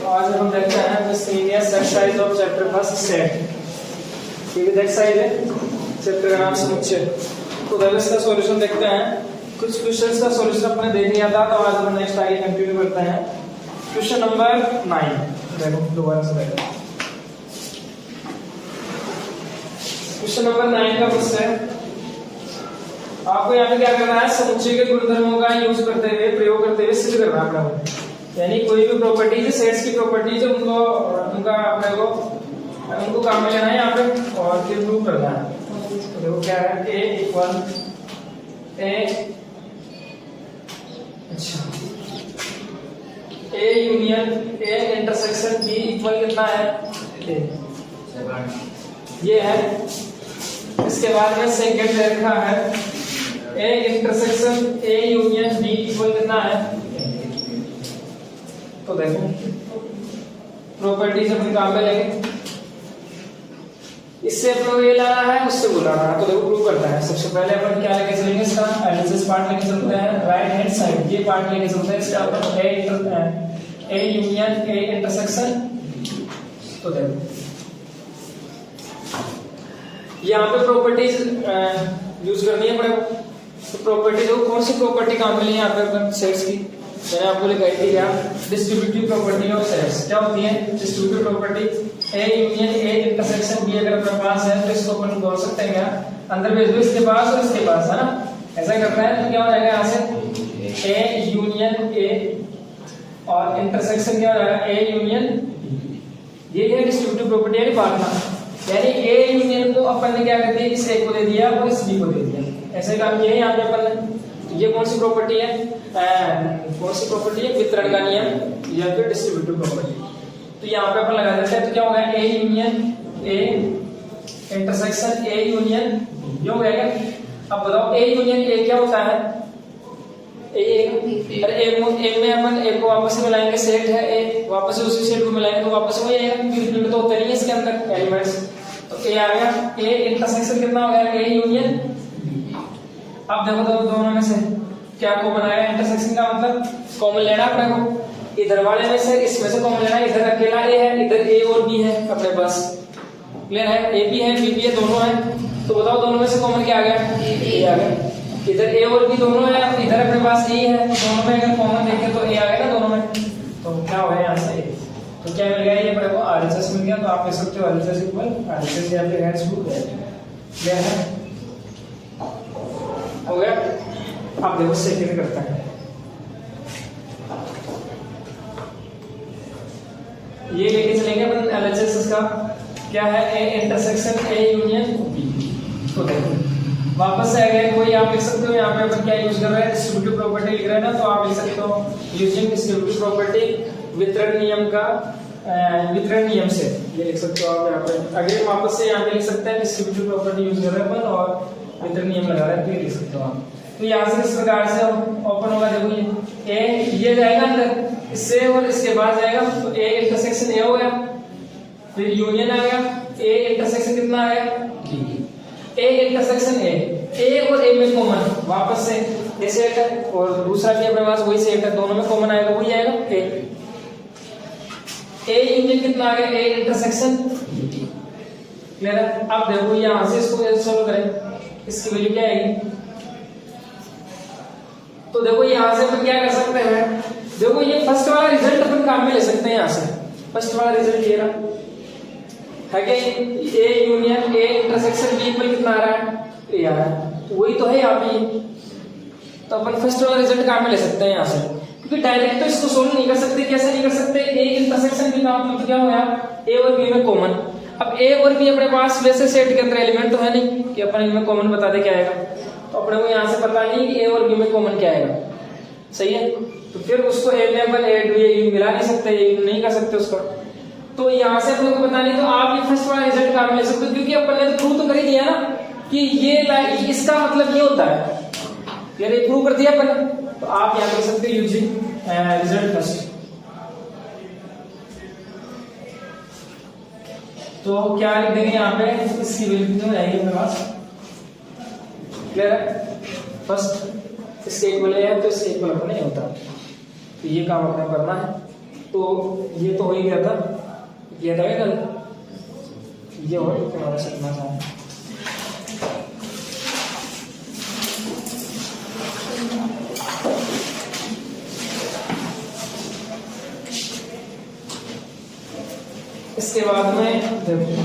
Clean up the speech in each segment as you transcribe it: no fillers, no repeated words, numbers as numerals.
आज हम देखते हैं miscellaneous exercise of chapter first set. ठीक है, एक्सरसाइज है चैप्टर का नाम समुच्चय। तो देखो इसका सॉल्यूशन देखते हैं। कुछ क्वेश्चंस का सॉल्यूशन अपने देख लिया था, तो आज हम नेक्स्ट आगे कंटिन्यू करते हैं। क्वेश्चन नंबर 9 देखो दोबारा से देखो। क्वेश्चन नंबर 9 का प्रश्न है, आपको यहाँ पे क्या करना है, समुच्चय के गुणधर्मों का यूज करते हुए प्रयोग करते हुए सिद्ध करना है आपको। यानी कोई भी प्रॉपर्टीज सेट्स की प्रॉपर्टीज उनको उनका अपने को उनको काम में लेना है यहाँ पे और फिर प्रूव करना है। तो देखो क्या है, A equal A union A intersection B equal कितना है A, ये है। इसके बाद में सेकंड लिखा है A intersection A union B equal कितना है। तो देखो प्रॉपर्टीज अपन काम में लेंगे, इससे अपन ये लाना है उससे वो लाना है। तो देखो प्रूव करता है। सबसे पहले अपन क्या लेके चलेंगे, इसका एनालिसिस पार्ट लेके चलते हैं। राइट हैंड साइड ये पार्ट लेके चलते हैं। इसका अपन A यूनियन A इंटरसेक्शन। तो देखो यहाँ पे प्रॉपर्टीज यूज करनी है अपने को। तो प्रॉपर्टीज कौन सी प्रॉपर्टी काम में यहाँ पे अपन सेट्स की मैंने आपको लिखाई थी क्या, डिस्ट्रीब्यूटिव प्रॉपर्टी ऑफ सेट्स। क्या होती है distributive property, A union A intersection B अगर अपने पास है तो इसको अपन बोल सकते हैं क्या, अंदर भेज दो इसके पास और इसके पास, है ना। ऐसा करता है तो क्या हो जाएगा यहाँ से A यूनियन A और इंटरसेक्शन क्या हो जाएगा A यूनियन B। ये है डिस्ट्रीब्यूटिव प्रॉपर्टी यानी बांटना। यानी A यूनियन को अपन ने क्या कर दिया, इस A को दे दिया और इस B को दे दिया। ऐसे काम किया है यहाँ पे अपन ने। ये कौन सी प्रॉपर्टी है, कौन सी प्रॉपर्टी है, वितरण का नियम या फिर डिस्ट्रीब्यूटिव प्रॉपर्टी। तो यहाँ पे अपन लगा देते हैं। तो क्या होगा A union A intersection A union ये हो गया। अब बताओ A यूनियन A क्या होता है, A में अपन A को वापस से मिलाएंगे, सेट है A, वापस से उसी सेट को मिलाएंगे तो वापस वही आएगा, रिपीट तो होते नहीं है इसके अंदर एलिमेंट्स। तो A आ गया, A इंटरसेक्शन कितना हो गया A यूनियन। अब देखो दोनों में से क्या कॉमन आया, इंटरसेक्शन का मतलब कॉमन लेना अपने को। इधर वाले में से इसमें से कॉमन लेना, इधर अकेला A है, इधर A और B है अपने पास, क्लियर है। A भी है B भी है, दोनों है। तो बताओ दोनों में से कॉमन क्या आ गया, A आ गया। इधर A और B दोनों है, इधर अपने पास A है, दोनों में अगर कॉमन देखें तो A आ गया ना दोनों में। तो क्या हो गया यहाँ से, तो क्या मिल गया, ये अपने को RHS मिल गया। तो आप कह सकते हो RHS इक्वल RHS या फिर हेड्स प्रूफ है, क्लियर है, हो गया। अब देखो सेकंड करता है, ये लेके चलेंगे अपन एलएचएस इसका क्या है A intersection A union B। तो देखो वापस से आ गया कोई, आप लिख सकते हो यहाँ पे अपन क्या यूज कर रहे हैं, डिस्ट्रीब्यूटिव प्रॉपर्टी लिख रहे हैं ना। तो आप लिख सकते हो यूजिंग डिस्ट्रीब्यूटिव प्रॉपर्टी वितरण नियम का वितरण नियम से, ये लिख सकते हो आप यहाँ पे। अगले वापस से यहाँ पे लिख सकते हैं डिस्ट्रीब्यूटिव प्रॉपर्टी यूज कर रहे हैं अपन और वितरण नियम लगा रहे हैं, तो ये लिख सकते हो आप। तो यहाँ से इस प्रकार से ओपन होगा। देखो ये जाएगा अंदर इससे और इसके बाद जाएगा, तो A इंटरसेक्शन A हो गया, फिर यूनियन आ गया A इंटरसेक्शन कितना आ गया A इंटरसेक्शन A और A में कॉमन वापस से ये सेट है और दूसरा भी अपने पास वही सेट है, दोनों में कॉमन आएगा वही आएगा A यूनियन कितना आ गया A इंटरसेक्शन, क्लियर है। अब देखो यहाँ से इसको सॉल्व करें, इसकी वैल्यू क्या आएगी। तो देखो यहाँ से अपन क्या कर सकते हैं, देखो ये फर्स्ट वाला रिजल्ट अपन काम में ले सकते हैं। यहाँ से फर्स्ट वाला रिजल्ट ये रहा है कि A union A intersection B equal कितना आ रहा है, ये आ रहा है, वही तो है यहाँ पे। तो अपन फर्स्ट वाला रिजल्ट काम में ले सकते हैं यहाँ से, क्योंकि डायरेक्ट तो इसको सोल्व नहीं कर सकते। कैसे नहीं कर सकते, A इंटरसेक्शन B का मतलब क्या हो गया A और B में कॉमन। अब A और B अपने पास वैसे सेट के अंदर एलिमेंट तो है नहीं कि अपन इनमें कॉमन बता दे क्या आएगा। तो अपने को यहाँ से पता नहीं कि A और B में कॉमन क्या आएगा, सही है। तो फिर उसको A में अपन A मिला नहीं सकते, नहीं कर सकते उसको। तो यहाँ से अपने को पता नहीं, तो आप ये फर्स्ट वाला रिजल्ट काम ले सकते हो, क्योंकि अपन ने तो प्रूव तो कर ही दिया ना कि ये इसका मतलब ये होता है, यानी प्रूव कर दिया अपन। तो आप यहाँ कर सकते हो यूजिंग रिजल्ट फर्स्ट। तो क्या लिख देंगे यहाँ पे, इसकी वैल्यू कितनी आएगी अपने पास, क्लियर है। फर्स्ट इसके इक्वल है तो इसके इक्वल अपने नहीं होता, तो ये काम अपने करना है। तो ये तो हो ही गया था, ये था क्या कल, ये हो हमारा सपना था। इसके बाद में देखो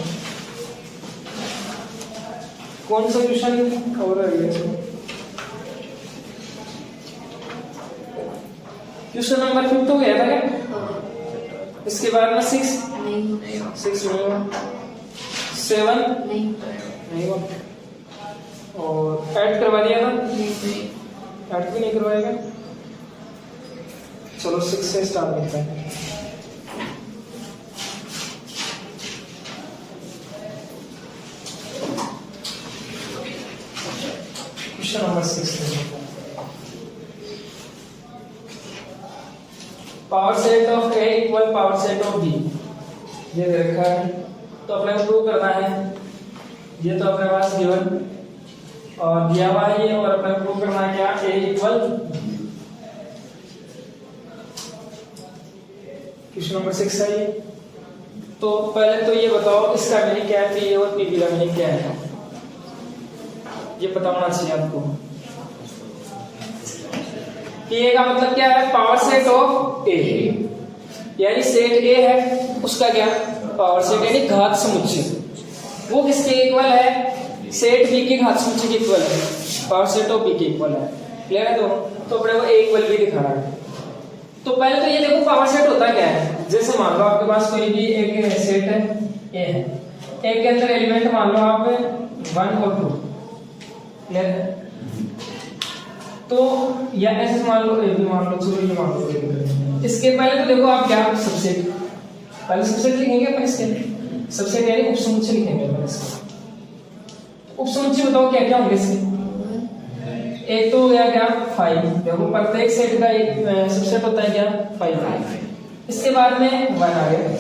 कौन सा क्वेश्चन कवर है ये, क्वेश्चन नंबर 5 तो गया था क्या? इसके बाद में 6 नहीं, 6 नहीं, 7 नहीं हुआ, और 8 करवा दिया था, 8 भी नहीं करवाएगा। चलो 6 से स्टार्ट करते हैं। Question number 6, power set of A equal power set of B, ये दे रखा है, तो अपने को प्रूव करना है। ये तो अपने पास गिवन और दिया हुआ है ये, और अपने को प्रूव करना है क्या, ए इक्वल। क्वेश्चन नंबर 6 है ये। तो पहले तो ये बताओ इसका मीनिंग क्या है, पी और पी का मीनिंग क्या है, ये पता होना चाहिए आपको। ए का मतलब क्या है, पावर सेट ऑफ ए, यानी सेट ए है उसका क्या, पावर सेट यानी घात समुच्चय, वो किसके इक्वल है, सेट बी के घात समुच्चय के इक्वल है, पावर सेट ऑफ बी के इक्वल है। क्लियर है दोनों? तो अपने को ए इक्वल भी दिखा रहा है। तो पहले तो ये देखो पावर सेट होता क्या है, जैसे मान लो आपके पास कोई भी एक सेट है ए है, ए के अंदर एलिमेंट मान लो आप 1 और 2, क्लियर है? तो या ऐसे मान लो, ये मान लो, चलो ये मान लो। इसके पहले तो देखो आप क्या, सबसेट, पहले सबसेट लिखेंगे अपन इसके, सबसेट यानी उपसमुच्चय लिखेंगे अपन इसके। उपसमुच्चय बताओ क्या क्या होंगे इसके, एक तो हो गया क्या 5, देखो प्रत्येक सेट का एक सबसेट होता है क्या 5। इसके बाद में 1 आ गया,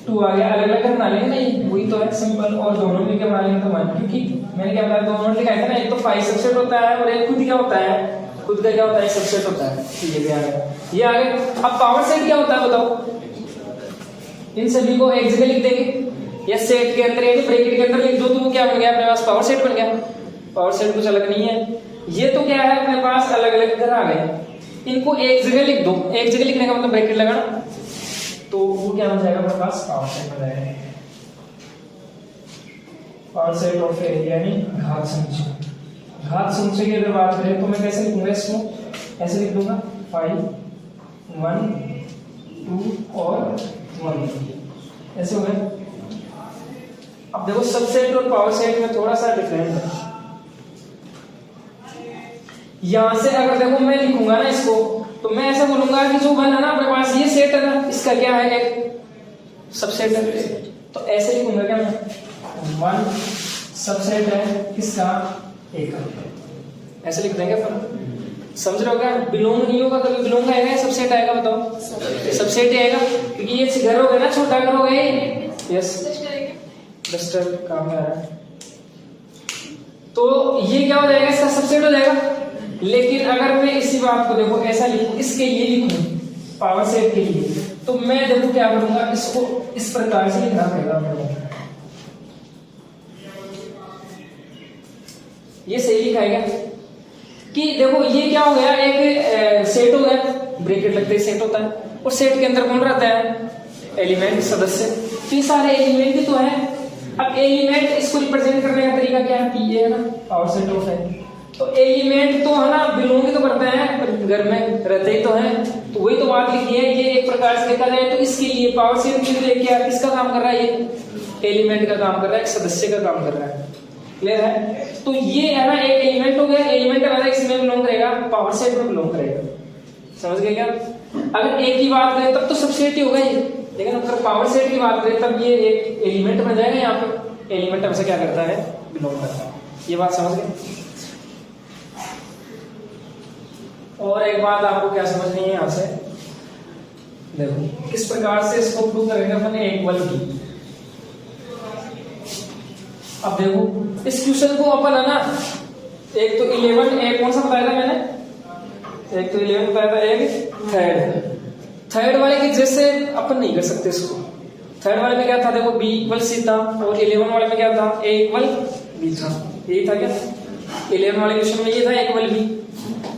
2 आ गया, अलग अलग करना लेंगे नहीं, वही तो है सिंपल, और दोनों में क्या बना लेंगे तो 1, क्योंकि मैंने क्या बताया दोनों लिखा था ना, एक तो 5 सबसेट होता है और एक खुद क्या होता है, खुद का क्या होता है सबसेट होता है। ये भी आ गया, ये आ गया। अब पावर सेट क्या होता है बताओ, इन सभी को एक जगह लिख देंगे या सेट के अंदर यानी ब्रैकेट के अंदर लिख दो, तो वो क्या बन गया अपने पास, पावर सेट बन गया। पावर सेट कुछ अलग नहीं है, ये तो क्या है अपने पास अलग अलग घर आ गए, इनको एक जगह लिख दो, एक जगह लिखने का मतलब ब्रैकेट लगाना, तो वो क्या बन जाएगा अपने पास, पावर सेट बन जाएगा। पावर सेट ऑफ ए यानी घात समुच्चय। घात समुच्चय की अगर बात करें तो मैं कैसे लिखूंगा इसको, ऐसे लिख दूंगा 5 1 2 और 1, ऐसे हो गए। अब देखो सबसेट और पावर सेट में थोड़ा सा डिफरेंट है। यहां से अगर देखो मैं लिखूंगा ना इसको, तो मैं ऐसा बोलूंगा कि जो 1 है ना अपने पास, ये सेट है ना, इसका क्या है एक सबसेट है, तो ऐसे लिखूंगा क्या मैं 1 सबसेट है किसका, ए का, ऐसे लिख देंगे अपन। समझ रहे हो क्या, बिलोंग नहीं होगा, कभी बिलोंग आएगा या सबसेट आएगा बताओ, सबसेट ही आएगा, क्योंकि ये घर हो गया ना, छोटा घर हो गया, यस डस्टर काम में आ रहा है, तो ये क्या हो जाएगा, इसका सबसेट हो जाएगा। लेकिन अगर मैं इसी बात को देखो ऐसा लिखूं, इसके लिए लिखूं पावर सेट के लिए, तो मैं देखो क्या करूंगा, इसको इस प्रकार से लिखना पड़ेगा मेरे को, ये सही लिखा है क्या, कि देखो ये क्या हो गया, एक सेट हो गया, ब्रैकेट लगते ही सेट होता है, और सेट के अंदर कौन रहता है, एलिमेंट सदस्य, तो ये सारे एलिमेंट ही तो है। अब एलिमेंट इसको रिप्रेजेंट करने का तरीका क्या है, पी है ना, पावर सेट ऑफ है, तो एलिमेंट तो है ना बिलोंग तो करते हैं, घर में रहते ही तो हैं, तो वही तो बात लिखी है। ये एक प्रकार से देखा जाए तो इसके लिए पावर सेट के लिए क्या किसका काम कर रहा है, ये एलिमेंट का काम कर रहा है, एक सदस्य का काम कर रहा है। क्लियर है? तो ये है ना एक एलिमेंट हो गया, एलिमेंट अगर इसमें बिलोंग करेगा, पावर सेट में बिलोंग करेगा। समझ गए क्या? अगर एक की बात करें तब तो सबसेट ही होगा ये, लेकिन अगर पावर सेट की बात करें तब ये एक एलिमेंट बन जाएगा। यहाँ पे एलिमेंट हमसे क्या करता है, बिलोंग करता है। ये बात समझ गए? और एक बात आपको क्या समझनी है यहाँ से, देखो किस प्रकार से इसको प्रूव करेंगे अपन इक्वल की। अब देखो इस क्वेश्चन को अपन है ना, एक तो 11 एक कौन सा बताया था मैंने, एक तो 11 बताया था, एक थर्ड वाले के जैसे अपन नहीं कर सकते इसको। थर्ड वाले में क्या था, देखो बी इक्वल सी था, और 11 वाले में क्या था, ए इक्वल बी था। यही था क्या 11 वाले क्वेश्चन में, ये था ए इक्वल बी।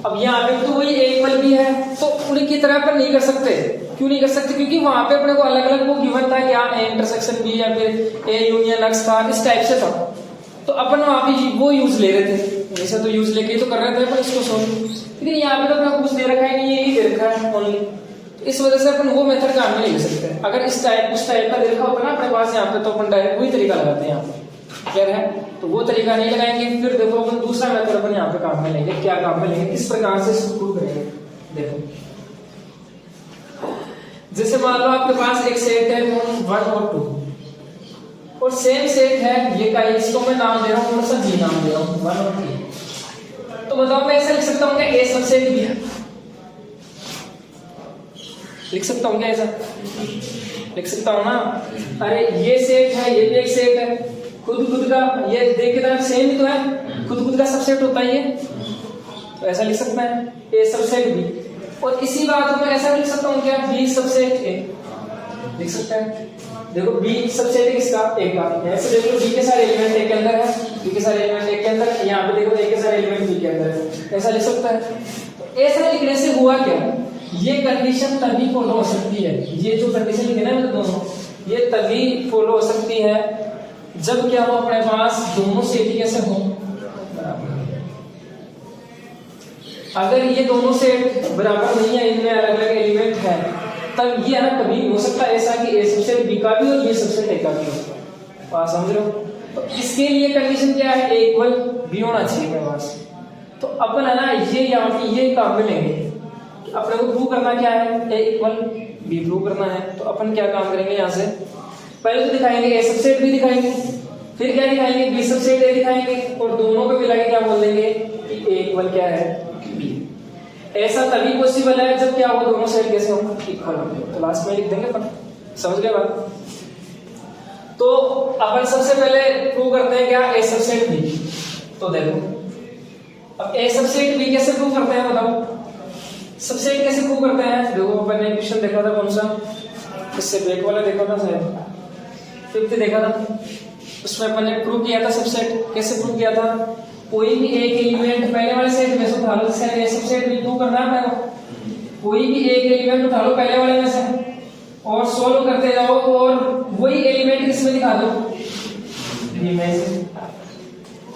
अब यहाँ पे तो वही ए इक्वल बी है, तो उन्हीं की तरह अपन नहीं कर सकते। क्यों नहीं कर सकते, क्योंकि वहां पे अपने को अलग अलग वो गिवन था क्या, ए इंटरसेक्शन बी या फिर ए यूनियन एक्स था, इस टाइप से था। तो अपन वहां पे वो यूज ले रहे थे, वैसे तो यूज लेके तो कर रहे थे अपन इसको सोल्व, लेकिन यहाँ पे तो अपने को कुछ दे रखा है नहीं, यही दे रखा है ओनली। इस वजह से अपन वो मेथड काम में नहीं ले सकते। अगर इस टाइप उस टाइप का दे रखा होगा ना अपने पास यहाँ पे, तो अपन डायरेक्ट वही तरीका लगाते हैं यहाँ पे, क्लियर है। तो वो तरीका नहीं लगाएंगे, फिर देखो अपन दूसरा मेथड अपन यहाँ पे काम में लेंगे। क्या काम में लेंगे, किस प्रकार से इसको प्रूव करेंगे, देखो। जैसे मान लो आपके पास एक सेट है 1 और 2, और सेम सेट है ये का, इसको मैं नाम दे रहा हूँ, थोड़ा सा बी नाम दे रहा हूँ 1 और 3। तो बताओ मैं ऐसा लिख सकता हूँ क्या, ए सबसेट बी है, लिख सकता हूँ क्या, ऐसा लिख सकता हूँ ना। अरे ये सेट है, ये भी एक सेट है, खुद का, ये देख के सेम ही तो है, खुद का सबसेट होता है ये, तो ऐसा लिख सकता है ए सबसेट बी। और इसी बात को मैं ऐसा लिख सकता हूँ क्या, बी सबसेट ए, लिख सकता है। देखो बी सबसेट है किसका, ए का, ऐसे देखो बी के सारे एलिमेंट ए के अंदर है, बी के सारे एलिमेंट ए के अंदर, यहाँ पे देखो ए के सारे एलिमेंट बी के अंदर है, ऐसा लिख सकता है। तो ऐसा लिखने से हुआ क्या, ये कंडीशन तभी फॉलो हो सकती है, ये जो कंडीशन लिखी है ना दोनों, ये तभी फॉलो हो सकती है जब क्या हो अपने पास दोनों सेट कैसे हो बराबर। अगर ये दोनों सेट बराबर नहीं है, इनमें अलग अलग एलिमेंट है, तब ये है ना कभी हो सकता है ऐसा कि ए सबसेट बी का भी और बी सबसेट ए का भी हो। बात समझ रहे हो। तो इसके लिए कंडीशन क्या है, ए इक्वल बी होना चाहिए मेरे पास। तो अपन है ना ये यहाँ पे ये काम में लेंगे, अपने को प्रूव करना क्या है, ए इक्वल बी प्रूव करना है। तो अपन क्या काम करेंगे, यहाँ से पहले तो दिखाएंगे ए सबसेट बी दिखाएंगे, फिर क्या दिखाएंगे, बी सबसेट ए दिखाएंगे, और दोनों को मिला के क्या बोल देंगे कि ए इक्वल क्या है बी। ऐसा तभी पॉसिबल है जब क्या हो, दोनों साइड कैसे हो, इक्वल हो। तो लास्ट में लिख देंगे अपन, समझ गए बात। तो अपन सबसे पहले प्रूव करते हैं क्या, ए सबसेट बी। तो देखो अब ए सबसेट बी कैसे प्रूव करते हैं, बताओ सबसेट कैसे प्रूव करते हैं। देखो अपन ने क्वेश्चन देखा था कौन सा, इससे बैक वाला देखा था शायद, 5th देखा था, उसमें अपन ने प्रूव किया था सबसेट। कैसे प्रूव किया था, कोई भी एक एलिमेंट पहले वाले सेट में से उठा लो, जैसे ए सबसेट बी प्रूव करना है आपको, कोई भी एक एलिमेंट उठा लो पहले वाले में से और सोल्व करते जाओ, और वही एलिमेंट किसमें दिखा दो, बी में से।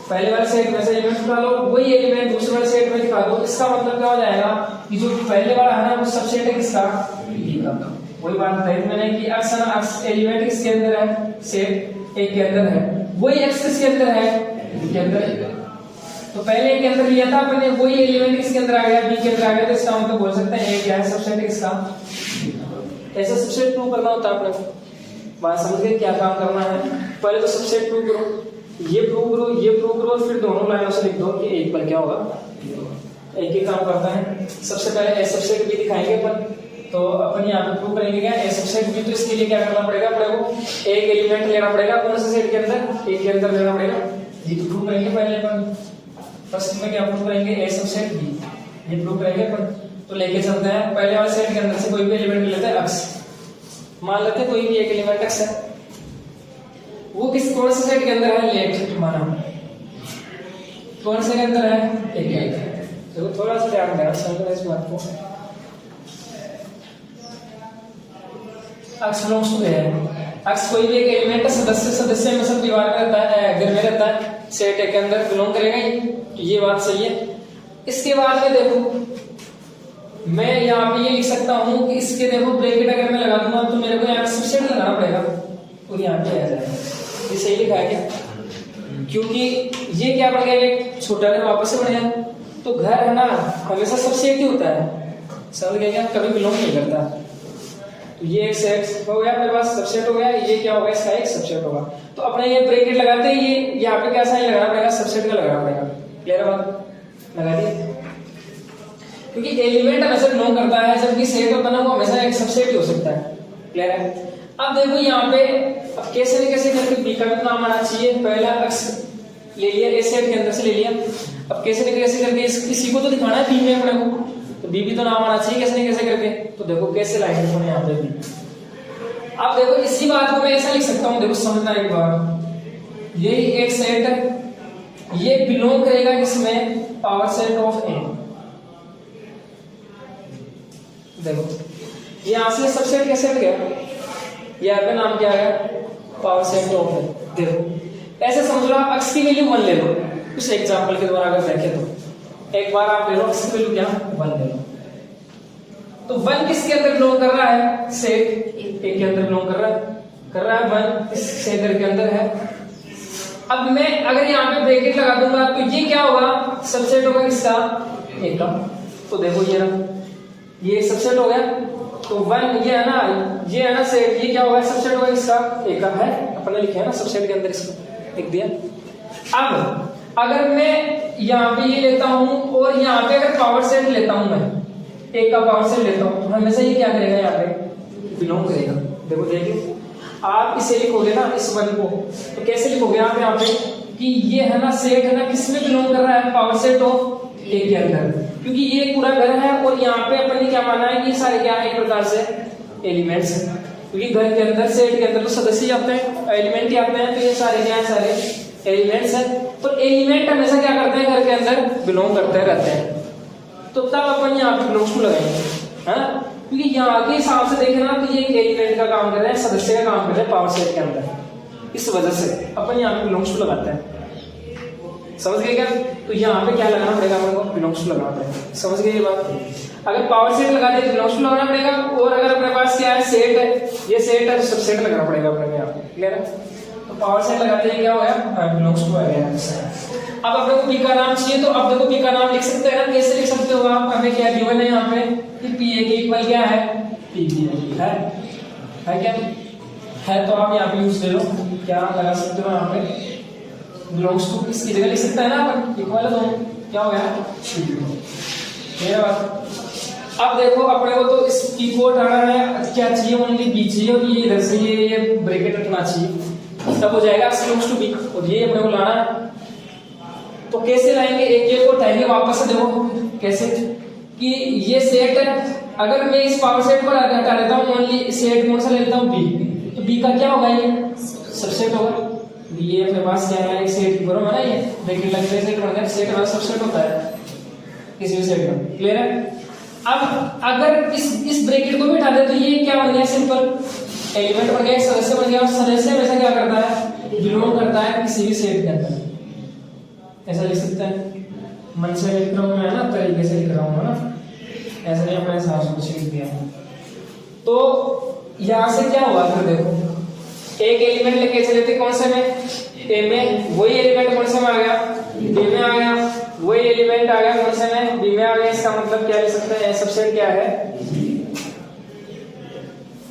पहले वाले सेट में से एलिमेंट उठा लो, वही एलिमेंट दूसरे वाले सेट में दिखा दो। इसका मतलब क्या हो जाएगा कि जो पहले वाला है ना वो सबसेट है किसका, बी का। वही बात बताई मैंने कि अक्स ना, अक्स एलिमेंट किसके अंदर है, सेट ए के अंदर है, वही अक्स किसके अंदर है, बी के अंदर। तो पहले ए के अंदर लिया था अपने, वही एलिमेंट किसके अंदर आ गया, बी के अंदर आ गया। तो इसका मतलब बोल सकते हैं ए क्या है, सबसेट किसका, ऐसा सबसेट प्रूव करना होता है अपने को। बात समझ गए क्या काम करना है, पहले तो सबसेट प्रूव करो, ये प्रूव करो, ये प्रूव करो, फिर दोनों लाइनों से लिख दो कि ए इक्वल क्या होगा, एक ही काम करता है। सबसे पहले ए सबसेट बी दिखाएंगे अपन, तो अपन यहाँ पे प्रूव करेंगे क्या, ए सबसेट बी। तो इसके लिए क्या करना पड़ेगा, अपने को एक एलिमेंट लेना पड़ेगा, कौन से सेट के अंदर, ए के अंदर लेना पड़ेगा। ये तो प्रूव करेंगे पहले अपन, फर्स्ट में क्या प्रूव करेंगे, ए सबसेट बी, ये प्रूव करेंगे अपन। तो लेके चलते हैं पहले वाले सेट के अंदर से कोई भी एलिमेंट लेते हैं अक्स, मान लेते हैं कोई भी एक एलिमेंट अक्स है, वो किस कौन से सेट के अंदर है, लेट माना, कौन से के अंदर है, ए के अंदर। देखो थोड़ा सा ध्यान देना समझना इस बात को। अक्स बिलोंग्स टू ए, अक्स कोई भी एक एलिमेंट सदस्य में सब दीवार में रहता है, घर में रहता है, सेट ए के अंदर बिलोंग करेगा ये बात सही है। इसके बाद में देखो मैं यहाँ पे ये लिख सकता हूँ कि इसके देखो ब्रैकेट अगर मैं लगा दूंगा तो मेरे को यहाँ सबसेट लगाना पड़ेगा, तो यहाँ पे आ जाएगा। ये सही लिखा है क्या, क्योंकि ये क्या बढ़ गया, एक छोटा है वापस से बढ़ गया। तो घर है ना हमेशा सबसेट ही होता है, समझ गया क्या, कभी बिलोंग नहीं करता। तो ये एक सेट हो गया मेरे पास, सबसेट हो गया, ये क्या होगा, इसका एक सबसेट होगा। तो अपने ये ब्रैकेट लगाते हैं, ये यहाँ पे क्या साइन लगाना पड़ेगा, सबसेट का लगाना पड़ेगा। क्लियर बात, लगा दी। क्योंकि एलिमेंट हमेशा बिलोंग करता है, जबकि सेट होता है ना वो हमेशा एक सबसेट ही हो सकता है। क्लियर है। अब देखो यहाँ पे अब कैसे न कैसे करके बी का भी नाम आना चाहिए। पहला अक्स ले लिया, ए सेट के अंदर से ले लिया। अब कैसे न कैसे करके इसी को तो दिखाना है बी में अपने को, तो बी भी तो नाम आना चाहिए कैसे नहीं कैसे करके। तो देखो कैसे लाएंगे फोन यहाँ पे भी। अब देखो इसी बात को मैं ऐसा लिख सकता हूँ, देखो समझना एक बार, यही एक सेट है, ये बिलोंग करेगा किसमें, पावर सेट ऑफ ए। देखो यहां से सबसेट कैसे हट गया, यहाँ पे नाम क्या है, पावर सेट ऑफ ए। देखो ऐसे समझ लो, आप x की वैल्यू 1 ले लो, उस एग्जांपल के द्वारा अगर देखें तो एक बार आप ले लो x की वैल्यू क्या 1 ले लो, तो 1 किसके अंदर बिलोंग कर रहा है, सेट ए के अंदर बिलोंग कर रहा है 1 इस सेट के अंदर है। अब मैं अगर यहाँ पे ब्रैकेट लगा दूंगा तो ये क्या होगा, सबसेट होगा किसका, ए का। तो देखो ये सबसेट हो गया, तो 1 ये है ना सेट, ये क्या होगा, सबसेट होगा किसका, ए का है, अपने लिखे है ना सबसेट के अंदर इसको लिख दिया। अब अगर मैं यहाँ पे ये लेता हूं और यहाँ पे अगर पावर सेट लेता हूं, मैं ए का पावर सेट लेता हूं, हमेशा ये क्या करेगा, यहाँ पे बिलोंग करेगा। देखो देखिए आप इसे लिखोगे ना इस 1 को, तो कैसे लिखोगे आप यहाँ पे कि ये है ना सेट है ना किसमें बिलोंग कर रहा है, पावर सेट ऑफ ए के अंदर, क्योंकि ये पूरा घर है और यहाँ पे अपन ने क्या माना है कि ये सारे क्या है, एक प्रकार से एलिमेंट्स है, क्योंकि घर के अंदर सेट के अंदर तो सदस्य आते हैं, एलिमेंट ही आते हैं, तो ये सारे क्या है, सारे एलिमेंट्स है। तो एलिमेंट हमेशा क्या करते हैं, घर के अंदर बिलोंग करते रहते हैं, तो तब अपन यहाँ पे बिलोंग्स टू लगाएंगे, है ना, क्योंकि यहाँ के हिसाब से देखे ना तो ये एलिमेंट का काम कर रहे हैं, सदस्य का काम कर रहे हैं पावर सेट के अंदर, इस वजह से अपन यहाँ पे बिलोंग्स टू लगाते हैं। समझ गए क्या, तो यहाँ पे क्या लगाना पड़ेगा, अपन को बिलोंग्स टू लगाना पड़ेगा। समझ गए ये बात, अगर पावर सेट लगा दे तो बिलोंग्स टू लगाना पड़ेगा, और अगर अपने पास क्या है, सेट है, ये सेट है तो सबसेट लगाना पड़ेगा अपने यहाँ पे, क्लियर है। तो पावर सेट लगाते हैं क्या हो गया, बिलोंग्स टू आ गया। अब अपने को बी का नाम चाहिए, तो अब देखो बी का नाम लिख सकते हैं ना, कैसे लिख सकते हो आप, हमें क्या गिवन है यहाँ पे कि पी ए के इक्वल क्या है, पी बी है क्या है, तो आप यहाँ पे यूज ले लो, क्या लगा सकते हो यहाँ पे, बिलोंग्स टू इसकी जगह लिख सकते हैं ना अपन, इक्वल दो क्या हो गया, ये बात। अब देखो अपने को तो इस पी को हटाना है, क्या चाहिए, ओनली बी चाहिए, और ये इधर से ये ब्रैकेट हटना चाहिए, तब हो जाएगा बिलोंग्स टू बी, और ये अपने को लाना है। तो कैसे लाएंगे, एक को उठाएंगे वापस से, देखो कैसे कि ये सेट है, अगर मैं इस पावर सेट को हटा देता हूँ, ओनली सेट कौन सा ले लेता हूँ, बी, तो बी का क्या होगा, ये सबसेट होगा, ये अपने पास क्या है, एक सेट बराबर है ना, ये ब्रैकेट लग सेट बन गया, सेट हमारा सबसेट होता है किसी भी सेट में, क्लियर है। अब अगर इस ब्रैकेट को भी हटा दे तो ये क्या बन गया, सिंपल एलिमेंट बन गया, एक सदस्य बन गया, और सदस्य हमेशा क्या करता है, बिलोंग करता है किसी भी सेट के अंदर, ऐसा लिख सकते हैं। मन से लिख रहा हूं मैं ना, तरीके से लिख रहा हूं ना, ऐसा नहीं अपने हिसाब से कुछ लिख दिया। तो यहां से क्या हुआ, फिर देखो एक एलिमेंट लेके चले थे, कौन से में, ए में, वही एलिमेंट कौन से में आ गया, बी में आ गया, वही एलिमेंट आ गया कौन से में, बी में आ गया। इसका मतलब क्या लिख सकते हैं, सबसेट क्या है,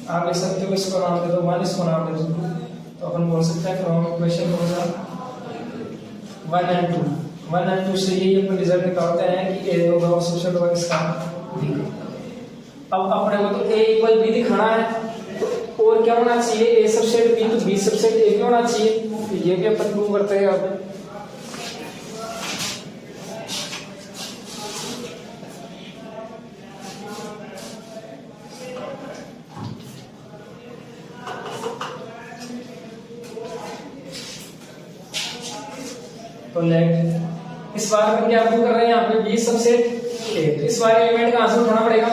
आप लिख सकते हो, इसको नाम दे दो 1, इसको नाम दे दो, तो अपन बोल सकते हैं फ्रॉम इक्वेशन कौन सा, 1 and 2 से ये अपन रिजल्ट निकालते हैं कि ए होगा और सबसेट होगा इसका बी। अब अपने को तो ए इक्वल बी दिखाना है, तो और क्या होना चाहिए, ए सबसेट बी, तो बी सबसेट ए भी होना चाहिए, तो ये भी अपन प्रूव करते हैं यहाँ पे। तो लेट इस बार में क्या प्रूव कर रहे हैं, यहाँ पे बी सबसेट ए, तो इस बार एलिमेंट कहां से उठाना पड़ेगा,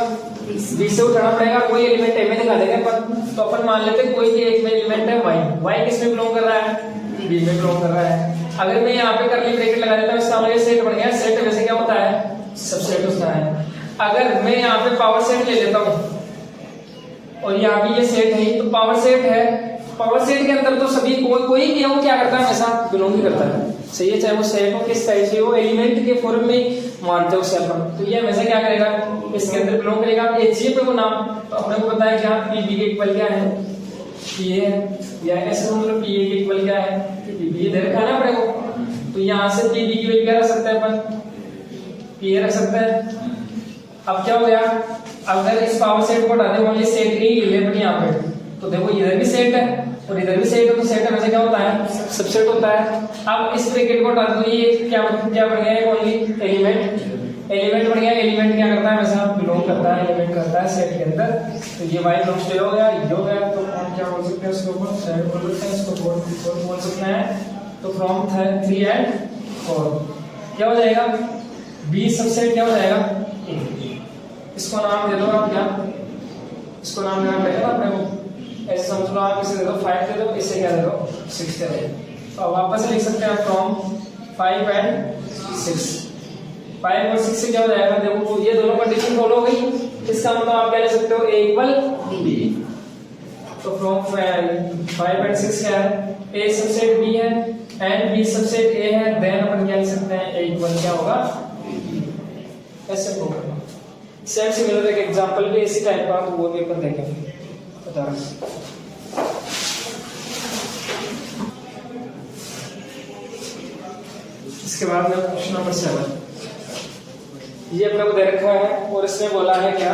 बी से उठाना पड़ेगा, कोई एलिमेंट ए में दिखा देंगे अपन, तो अपन मान लेते हैं कोई भी एक में एलिमेंट है वाई किस में बिलोंग कर रहा है, बी में बिलोंग कर रहा है। अगर मैं यहाँ पे करली ब्रैकेट लगा देता हूँ, इसका मतलब सेट बन गया, सेट वैसे क्या होता है, सबसेट होता है। अगर मैं यहाँ पे पावर सेट ले लेता हूँ और यहाँ भी ये सेट है, तो पावर सेट है, पावर सेट के अंदर तो सभी कोई भी है वो क्या करता है, हमेशा बिलोंग ही करता है, सही है, चाहे वो सेट हो किस टाइप से, वो एलिमेंट के फॉर्म में मानते हैं उसे अपन, तो ये हमेशा क्या करेगा, इसके अंदर बिलोंग करेगा। ये चाहिए अपने को नाम, तो अपने को बताया क्या, पी बी के इक्वल क्या है, पी ए है, या ऐसे मतलब पी ए के इक्वल क्या है, पी बी इधर रखना पड़ेगा, तो यहाँ से पी बी की वैल्यू क्या रख सकते हैं अपन, पी ए रख सकते हैं। अब क्या हो गया, अगर इस पावर सेट को हटा दे, ओनली सेट ए ले ले अपन यहाँ पे, तो देखो इधर भी सेट है और इधर भी सेट है, तो सेट हमेशा क्या होता है, सबसेट होता है। अब इस ब्रैकेट को हटा दो, ये क्या बन गया, ओनली एलिमेंट एलिमेंट बन गया, एलिमेंट क्या करता है हमेशा बिलोंग करता है, एलिमेंट करता है सेट के अंदर, तो ये y बिलोंग्स टू हो गया, ये हो गया, तो हम क्या बोल सकते हैं इसके ऊपर सेट बोल सकते हैं, इसको बोल सकते हैं, तो फ्रॉम 3 and 4 क्या हो जाएगा, B सबसेट क्या हो जाएगा A। इसको नाम दे दो आप, क्या इसको नाम देना पड़ेगा ना अपने को, ऐसे समझ लो आप, इसे दे दो 5 दे दो, इसे क्या दे दो 6 दे दो, तो अब वापस से लिख सकते हैं फ्रॉम 5 and 6, 5 और 6 से क्या हो जाएगा, देखो ये दोनों कंडीशन फॉलो हो गई, इसका मतलब आप क्या ले सकते हो A इक्वल B, तो फ्रॉम 5 and 6 क्या है, A सबसेट B है एंड B सबसेट A है, देन अपन क्या लिख सकते हैं A इक्वल क्या होगा, ऐसे प्रूव करना। सेम सिमिलर एक एग्जांपल भी इसी टाइप का, तो वो भी अपन देखेंगे, बता रहा हूं। इसके बाद में क्वेश्चन नंबर 7, ये अपने को दे रखा है और इसमें बोला है क्या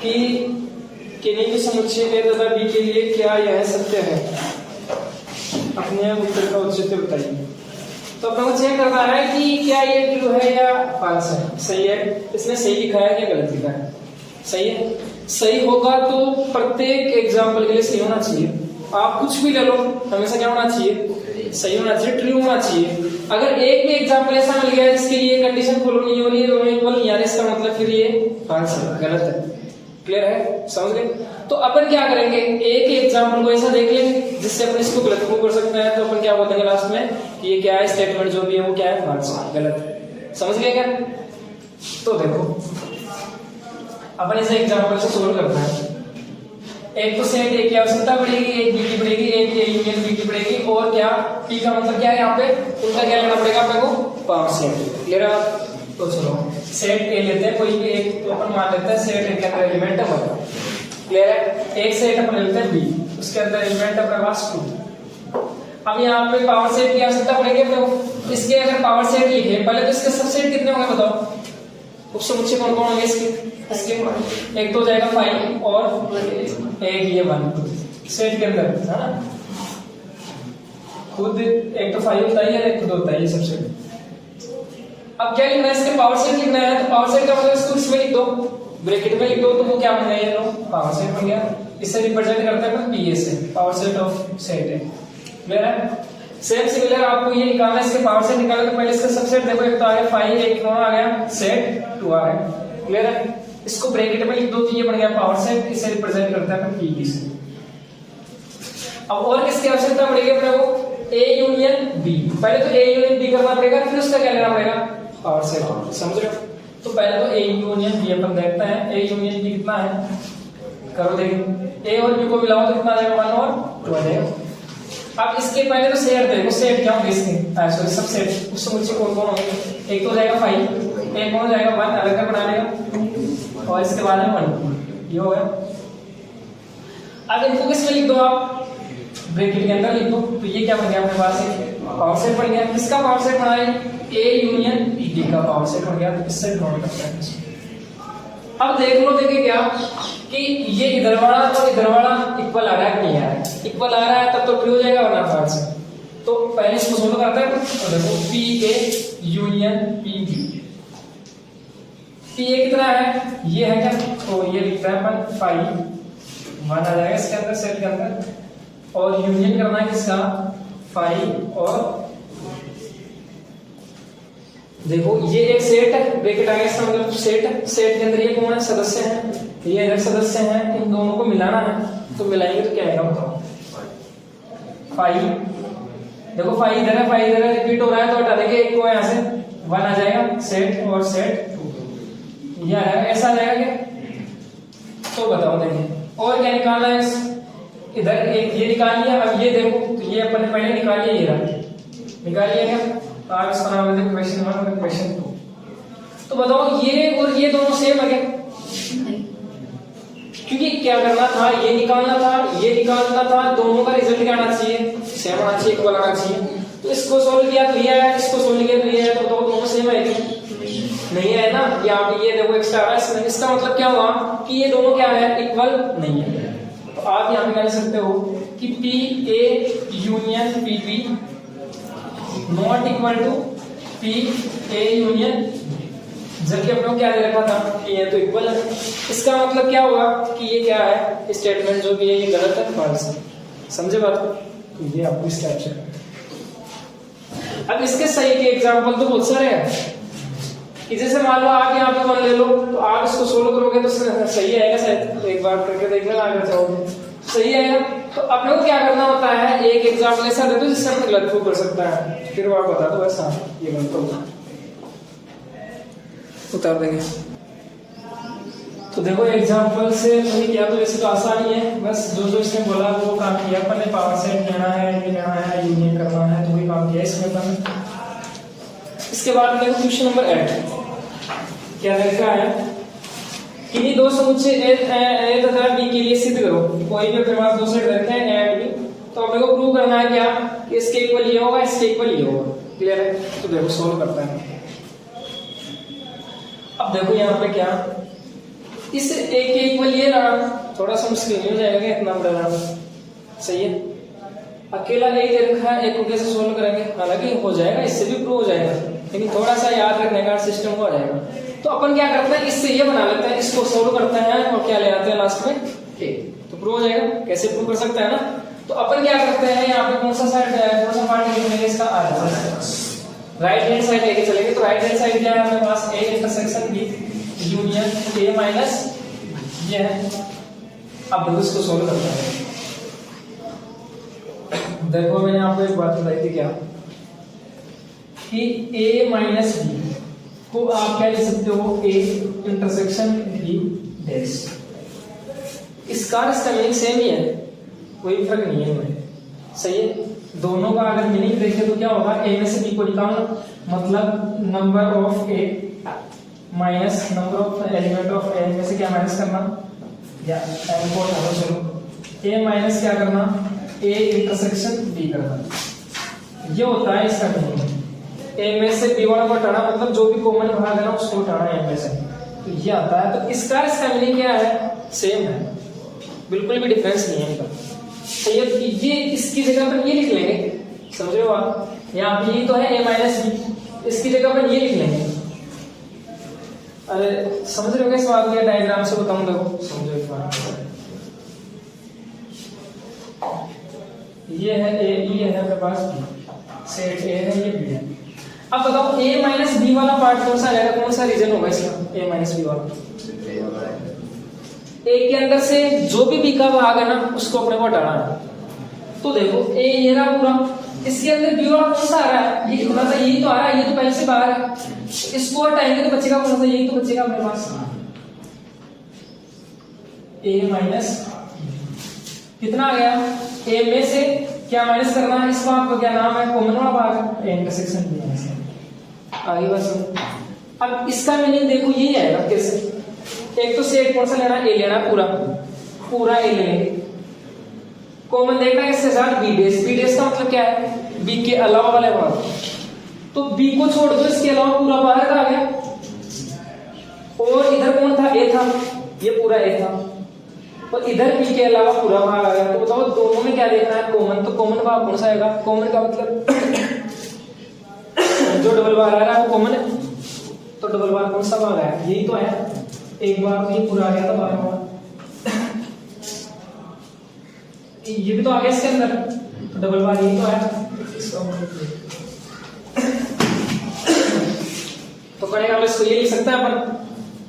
कि किन्हीं भी समुच्चय A तथा B के लिए क्या यह सत्य है, अपने उत्तर का औचित्य बताइए। तो अपने को चेक करना है कि क्या ये ट्रू है या फॉल्स है, सही है, इसने सही लिखा है या गलत लिखा है, सही है, सही होगा तो प्रत्येक एग्जाम्पल के लिए सही होना चाहिए, आप कुछ भी ले लो हमेशा क्या होना चाहिए, सही होना चाहिए, ट्रू होना चाहिए। अगर एक भी एग्जाम्पल ऐसा मिल गया जिसके लिए कंडीशन फॉलो नहीं हो रही है, दोनों इक्वल नहीं आ रहे, इसका मतलब फिर ये फॉल्स है, गलत है, क्लियर है, समझ गए। तो अपन क्या करेंगे, एक एग्जाम्पल को ऐसा देख लेंगे जिससे अपन इसको गलत प्रूव कर सकते हैं, तो अपन क्या बोलेंगे लास्ट में कि ये क्या है, स्टेटमेंट जो भी है वो क्या है, फॉल्स है, गलत है, समझ गए क्या। तो देखो अपन इसे एग्जाम्पल से सोल्व करना है, एक तो सेट A की आवश्यकता पड़ेगी, एक B की पड़ेगी, एक A यूनियन B की पड़ेगी, और क्या P का मतलब क्या है, यहाँ पे उनका क्या लेना पड़ेगा अपने को, पावर सेट, क्लियर है। तो चलो सेट A लेते हैं, कोई भी एक, तो अपन मान लेते हैं सेट A के अंदर एलिमेंट है 1, क्लियर है। एक सेट अपन लेते हैं B, उसके अंदर एलिमेंट अपने पास 2। अब यहाँ पे पावर सेट की आवश्यकता पड़ेगी अपने को, इसके अगर पावर सेट लिखे, पहले तो इसके सबसेट कितने होंगे बताओ, उससे मुझे कौन कौन होंगे इसके एक तो हो जाएगा 5 और एक ये 1 सेट के अंदर है ना, खुद एक तो 5 होता है, एक खुद होता है ये सबसेट। अब क्या लिखना है, इसके पावर सेट लिखना है, तो पावर सेट का मतलब इसको इसमें लिख दो, ब्रैकेट में लिख दो, तो वो क्या बन गया, ये लो पावर सेट बन गया। इससे रिप्रेजेंट करते हैं अपन पीए से, पावर सेट ऑफ सेट है, क्लियर है। सेम सिमिलर आपको ये निकालना है, इसके पावर सेट निकालने तो पहले इसका सबसेट देखो, एक तो आ गया 5, एक कौन आ गया सेट 2 आ गया, क्लियर है। इसको ब्रैकेट में लिख दो, तो ये बन गया पावर सेट, इसे रिप्रेजेंट करता है अपन पी से। अब और किसकी आवश्यकता पड़ेगी अपने को, A यूनियन B, पहले तो A यूनियन B करना पड़ेगा, फिर उसका क्या लेना पड़ेगा, पावर सेट, समझ रहे हो। तो पहले तो A यूनियन B अपन देखते हैं, A यूनियन B कितना है, करो देखिए, A और B को मिलाओ तो कितना आ जाएगा, 1 और 2 आ जाएगा। अब इसके पहले तो सेट देखो, सेट क्या होंगे इसके, सॉरी सबसेट, उससे मुझे कौन कौन होंगे, एक तो हो जाएगा 5, एक कौन हो जाएगा 1, अलग अलग बना लेगा, और इसके बाद में 1, ये हो गया। अब इनको किसमें लिख दो आप, ब्रैकेट के अंदर लिख दो, तो ये क्या बन गया अपने पास, पावर सेट बन गया। किसका पावर सेट बना है, A यूनियन B का पावर सेट बन गया, तो इससे नोट करते हैं। अब देख लो, देखिए क्या कि ये इधर वाला और इधर वाला इक्वल आ रहा है, नहीं आ रहा है, इक्वल आ रहा है तब तो ट्रू हो जाएगा, वरना फॉल्स है। तो पहले इसको सोल्व करते हैं, तो देखो PA यूनियन PB, PA कितना है, ये है क्या, तो ये लिखता है अपन 5, 1 आ जाएगा इसके अंदर सेट के अंदर, और यूनियन करना है किसका, 5 और देखो ये एक सेट है, ब्रैकेट आ गया, इसका मतलब सेट है, सेट के अंदर ये कौन है, सदस्य हैं, ये इधर सदस्य हैं, इन दोनों को मिलाना है, तो मिलाएंगे तो क्या आएगा बताओ, 5, देखो 5 इधर है, 5 इधर है, रिपीट हो रहा है, तो हटा देंगे एक को, यहाँ से 1 आ जाएगा, सेट और सेट 2, ये आ जाएगा, ऐसा आ जाएगा क्या, तो बताओ देखिए। और क्या निकालना है, इधर एक ये निकाल लिया, अब ये देखो, तो ये अपन ने पहले निकाल लिया, ये रहा निकाल लिया क्या, तो आप इसका नाम है क्वेश्चन 1 और क्वेश्चन 2। तो बताओ ये और ये दोनों सेम है क्या, क्योंकि क्या करना था, ये निकालना था, ये निकालना था, दोनों का रिजल्ट क्या आना चाहिए, सेम आना चाहिए, इक्वल आना चाहिए। तो इसको सोल्व किया तो ये है, इसको सोल्व किया तो ये है, तो दोनों सेम है नहीं है ना, यहाँ पे ये देखो एक्स्ट्रा आ रहा है, इसका मतलब क्या हुआ कि ये दोनों क्या है, इक्वल नहीं है। तो आप यहाँ पे क्या लिख सकते हो कि PA union PB not equal to PA union जबकि अपने को क्या दे रखा था कि ये तो इक्वल है। इसका मतलब क्या होगा कि ये क्या है, स्टेटमेंट जो भी है ये गलत है, फॉल्स है। समझे बात को? तो ये आपको इस टाइप से। अब इसके सही के एग्जांपल तो बहुत सारे हैं कि जैसे मान लो आप यहाँ पे 1 ले लो, तो आप इसको सोल्व करोगे तो सही आएगा शायद, तो एक बार करके देखना अगर चाहोगे सही आएगा। तो अपने को क्या करना होता है, एक एग्जाम्पल ऐसा दे दो जिससे हम गलत प्रूव कर सकता है, फिर वो आप बता दो ऐसा ये गलत होगा, उतार देंगे। तो देखो एग्जाम्पल से मैंने किया तो वैसे तो आसान ही है, बस जो जो इसने बोला वो काम किया अपन ने। पावर सेट लेना है, ये लेना है, यूनियन करना है, तो वही काम किया इसमें अपन। इसके बाद देखो क्वेश्चन नंबर 8 क्या लिखा है, किन्हीं दो समुच्चय ए तथा बी के लिए सिद्ध करो। कोई भी अपने पास दो सेट रखे हैं ए और बी, तो अपने को प्रूव करना है क्या, इसके इक्वल ये होगा, इसके इक्वल ये होगा। क्लियर है? तो देखो सोल्व करता है। अब देखो यहाँ पे क्या, इस एक के इक्वल ये रहा, थोड़ा सा मुश्किल हो जाएगा इतना बड़ा, सही है। अकेला एक दे रखा है, एक को कैसे सोल्व करेंगे, हालांकि हो जाएगा, इससे भी प्रूव हो जाएगा, लेकिन थोड़ा सा याद रखने का सिस्टम हो जाएगा। तो अपन क्या करते हैं, इससे ये बना लेते हैं, इसको सोल्व करते हैं और क्या ले आते हैं लास्ट में ए, तो प्रूव हो जाएगा। कैसे प्रूव कर सकते हैं ना, तो अपन क्या करते हैं, यहाँ पे कौन सा साइड कौन सा पार्ट लिखेंगे इसका, राइट हैंड साइड लेके चलेंगे। तो राइट हैंड साइड क्या है हमारे पास, A intersection B union A minus ये है। अब देखो इसको सोल्व करते हैं। देखो मैंने आपको एक बात बताई थी क्या, कि a माइनस बी को आप क्या लिख सकते हो, a इंटरसेक्शन b डैश। इसका मीनिंग सेम ही है, कोई फर्क नहीं है इनमें, सही है। दोनों का अगर मीनिंग देखें तो क्या होगा, a में से b को निकालना, मतलब number of a minus number of element of a में से क्या माइनस करना, या m को हटाओ, चलो a माइनस क्या करना, a इंटरसेक्शन b करना। ये होता है इसका मीनिंग। a में से b वाला को हटाना, मतलब जो भी कॉमन भाग है ना उसको हटाना है a में से, तो ये आता है। तो इसका मीनिंग क्या है, सेम है, बिल्कुल भी डिफरेंस नहीं है इनका। तो ये इसकी जगह पर ये लिख लेंगे, समझ रहे हो आप, यहाँ पे ये तो है a माइनस बी, इसकी जगह पर ये लिख लेंगे। अरे समझ रहे हो इस बात को, डायग्राम से बताऊं, देखो समझो इस बात को। ये है a, ये है मेरे पास b, सेट a है, ये b है। अब बताओ a माइनस बी वाला पार्ट कौन सा रहेगा, कौन सा रीजन होगा इसका, a माइनस बी वाला। a के अंदर से जो भी b का भाग है ना उसको अपने को हटाना है। तो देखो a ये रहा पूरा, इसके अंदर b वाला कौन सा आ रहा है, ये थोड़ा सा यही तो आ रहा है, ये तो पहले से बाहर है, इसको हटाएंगे तो बचेगा कौन सा, यही तो बचेगा अपने पास, a माइनस कितना आ गया, a में से क्या माइनस करना है, इस भाग को क्या नाम है, कॉमन वाला भाग, इंटरसेक्शन बी में से। आगे बस अब इसका मीनिंग देखो यही आएगा, कैसे, एक तो सेट कौन सा लेना, ए लेना, पूरा पूरा ए ले लेंगे, कॉमन देखना है इसके साथ बी डेस। बी डेस का मतलब क्या है, बी के अलावा वाले भाग, तो बी को छोड़ दो, इसके अलावा पूरा बाहर का आ गया, और इधर कौन था, ए था, ये पूरा ए था, और इधर बी के अलावा पूरा भाग आ गया। तो बताओ दोनों में क्या देखना है, कॉमन। तो कॉमन भाग कौन सा आएगा, कॉमन का मतलब जो डबल बार आ रहा है वो कॉमन है, तो डबल बार कौन सा भाग आया, यही तो है, एक बार तो ये पूरा आ गया था, बार बार ये भी तो आ गया इसके अंदर, तो डबल बार यही तो आया। तो करेगा इसको ये लिख सकता है अपन,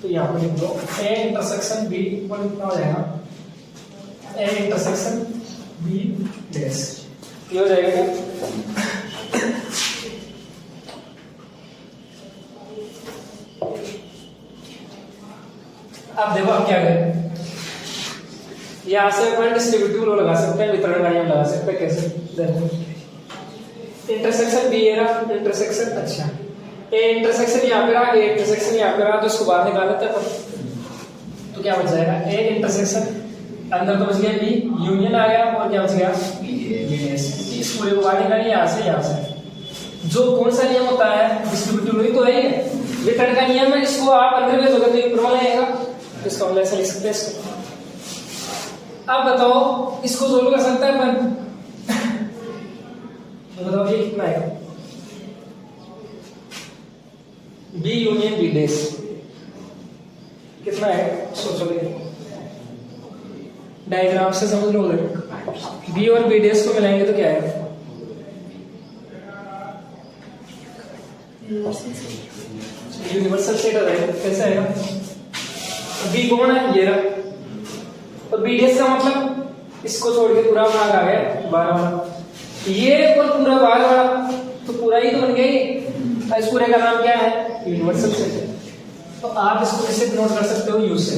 तो यहाँ पर लिख दो a इंटरसेक्शन b इक्वल कितना हो जाएगा, a इंटरसेक्शन b डैश, ये हो जाएगा क्या। अब देखो अब क्या करें, यहां से अपन डिस्ट्रीब्यूटिव लो लगा सकते हैं, वितरण का नियम लगा सकते हैं। कैसे, देखो इंटरसेक्शन बी रहा, इंटरसेक्शन अच्छा ए इंटरसेक्शन यहाँ पे रहा, ए इंटरसेक्शन यहाँ पे रहा, तो इसको बाहर निकाल लेते हैं। तो क्या बच जाएगा, ए इंटरसेक्शन अंदर तो बच गया बी, यूनियन आ गया, और क्या बच गया इस पूरे को बाहर निकालिए, यहाँ से जो कौन सा नियम होता है, डिस्ट्रीब्यूटिव ही तो है, वितरण का नियम है। इसको आप अंदर भेजोगे तो ऊपर वाला आएगा, इसको हम ऐसा लिख सकते हैं इसको। अब बताओ इसको सोल्व कर सकता है अपन, तो बताओ ये कितना आएगा, बी यूनियन बी डैश, कितना है सोचोगे, डायग्राम से समझ लो उधर बी और बी डैश को मिलाएंगे तो क्या है, यूनिवर्सल सेट आ जाएगा। कैसे आएगा, बी कौन है ये रहा, और बी डैश का मतलब इसको छोड़ के पूरा भाग आ गया 12 वाला, ये और पूरा भाग वाला तो पूरा ही तो बन गया ये। इस पूरे का नाम क्या है, यूनिवर्सल सेट है। तो आप इसको कैसे नोट कर सकते हो, यू से